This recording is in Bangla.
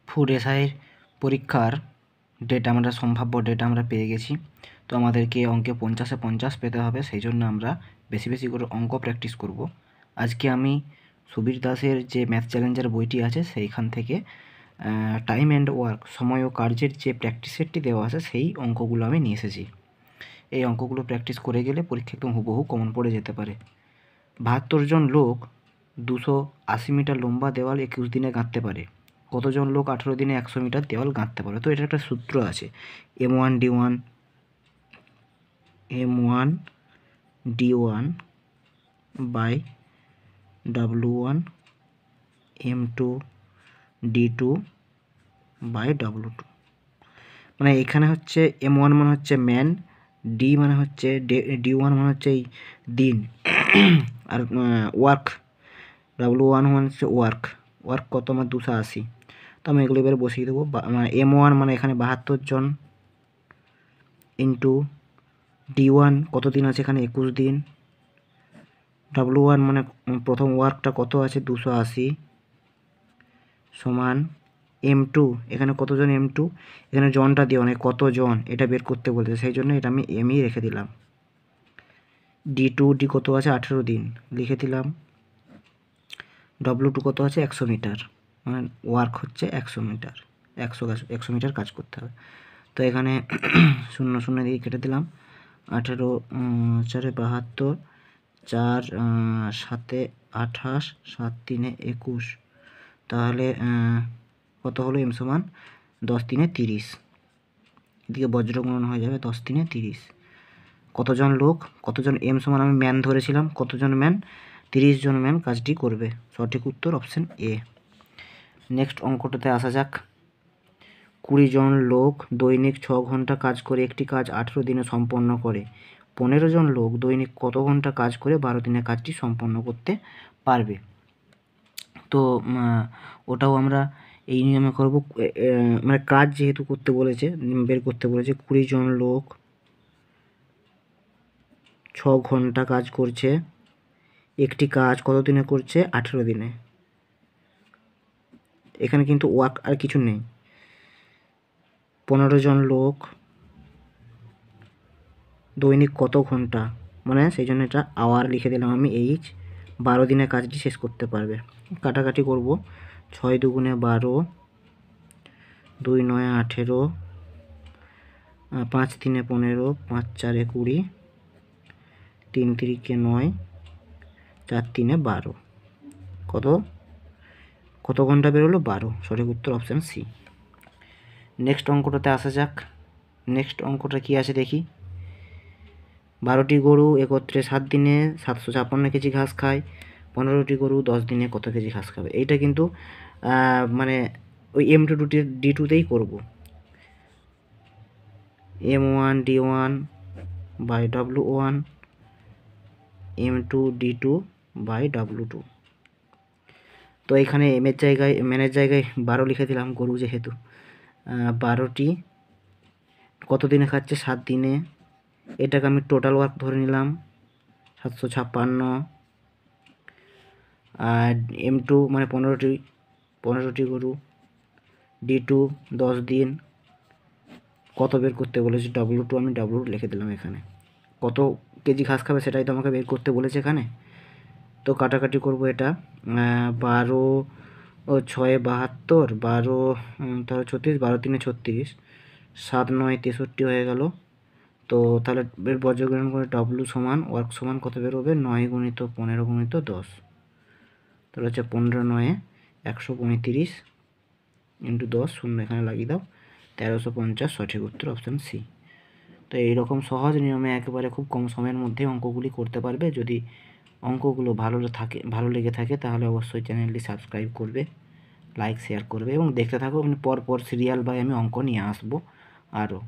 ফুড এসআইয়ের পরীক্ষার ডেট আমরা সম্ভাব্য ডেট আমরা পেয়ে গেছি। তো আমাদেরকে অঙ্কে 50-এ 50 পেতে হবে, সেই জন্য আমরা বেশি বেশি করে অঙ্ক প্র্যাকটিস করব। আজকে আমি সুবীর দাসের যে ম্যাথ চ্যালেঞ্জার বইটি আছে সেইখান থেকে টাইম অ্যান্ড ওয়ার্ক, সময় ও কার্যের যে প্র্যাকটিস সেটটি দেওয়া আছে সেই অঙ্কগুলো আমি নিয়ে এসেছি। এই অঙ্কগুলো প্র্যাকটিস করে গেলে পরীক্ষা একদম হুবহু কমন পড়ে যেতে পারে। 72 জন লোক 280 মিটার লম্বা দেওয়াল 21 দিনে গাঁথতে পারে। কতজন লোক 18 দিনে 100 মিটার দেওয়াল গাঁথতে পারে? তো এটা একটা সূত্র আছে, M1 by W1 M2 D2 by W2। মানে এখানে হচ্ছে M1 মানে হচ্ছে ম্যান, ডি মানে হচ্ছে D1 মানে হচ্ছে এই দিন, আর ওয়ার্ক W1 মানে হচ্ছে ওয়ার্ক কত আমার 280। তো আমি এগুলো এবারে বসিয়ে দেবো। M1 মানে এখানে 72 জন ইন্টু D1 কত দিন আছে এখানে 21 দিন, W1 মানে প্রথম ওয়ার্কটা কত আছে 280 সমান M2 এখানে কতজন M2 এখানে জনটা দিয়ে অনেক কত জন এটা বের করতে বলতে, সেই জন্য এটা আমি এমই রেখে দিলাম। D2 কত আছে 18 দিন লিখে দিলাম। W2 কত আছে 100 মিটার, মানে ওয়ার্ক হচ্ছে 100 মিটার, 100 মিটার কাজ করতে হবে। তো এখানে 0 0 দিয়ে কেটে দিলাম। 18 4 72, 4 7 28, 7 3 21, তাহলে কত হলো M সমান 10 3 30। এদিকে বজ্র গুণন হয়ে যাবে 10 3 30। কতজন লোক, কতজন M সমান আমি ম্যান ধরেছিলাম, কতজন ম্যান 30 জন ম্যান কাজটি করবে। সঠিক উত্তর অপশান এ। নেক্সট অঙ্কটাতে আসা যাক। 20 জন লোক দৈনিক 6 ঘন্টা কাজ করে একটি কাজ 18 দিনে সম্পন্ন করে। 15 জন লোক দৈনিক কত ঘন্টা কাজ করে 12 দিনে কাজটি সম্পন্ন করতে পারবে? তো ওটাও আমরা এই নিয়মে করব। মানে কাজ যেহেতু করতে বলেছে, বের করতে বলেছে, 20 জন লোক 6 ঘন্টা কাজ করছে, একটি কাজ কত দিনে করছে 18 দিনে। এখানে কিন্তু ওয়ার্ক আর কিছু নেই। 15 জন লোক দৈনিক কত ঘন্টা, মানে সেই জন্য এটা আওয়ার লিখে দিলাম আমি, 12 দিনে কাজটি শেষ করতে পারবে। কাটাকাটি করব, 6 2 12, 2 9 18, 5 3 15, 5 4 20, 3 3 9, 4 3 12। কত ঘন্টা বেরোলো 12। সঠিক উত্তর অপশান সি। নেক্সট অঙ্কটাতে আসা যাক। নেক্সট অঙ্কটা কি আছে দেখি। 12টি গরু একত্রে 7 দিনে 756 কেজি ঘাস খায়। 15টি গরু 10 দিনে কত কেজি ঘাস খাবে? এইটা কিন্তু মানে ওই M2 D2তেই করব। M1 D1 by W1 M2 D2 by W2। তো এখানে ম্যানের জায়গায় 12 লিখে দিলাম, গরু যেহেতু। 12টি কত দিনে খাচ্ছে 7 দিনে, এটাকে আমি টোটাল ওয়ার্ক ধরে নিলাম 756। আর M2 মানে 15টি গরু, D2 10 দিন, কত বের করতে বলেছে W2 আমি W লিখে দিলাম। এখানে কত কেজি ঘাস খাবে সেটাই তো আমাকে বের করতে বলেছে এখানে। তো কাটাকাটি করব, এটা 12 ও 6 72, 12 তাহলে 36, 12 3 36, 7 9 63 হয়ে গেল। তো তাহলে এর বর্গমূল করে W সমান ওয়ার্ক সমান কত বেরোবে 9 × 15 × 10, তাহলে হচ্ছে 15 9 135 ইন্টু 10 শূন্য এখানে লাগিয়ে দাও, 1350। সঠিক উত্তর অপশান সি। তো এইরকম সহজ নিয়মে একেবারে খুব কম সময়ের মধ্যে অঙ্কগুলি করতে পারবে। যদি অঙ্কগুলো ভালো লেগে থাকে তাহলে অবশ্যই চ্যানেলটি সাবস্ক্রাইব করবে, লাইক শেয়ার করবে এবং দেখতে থাকো। পর সিরিয়াল বাই আমি অঙ্ক নিয়ে আসবো আরও।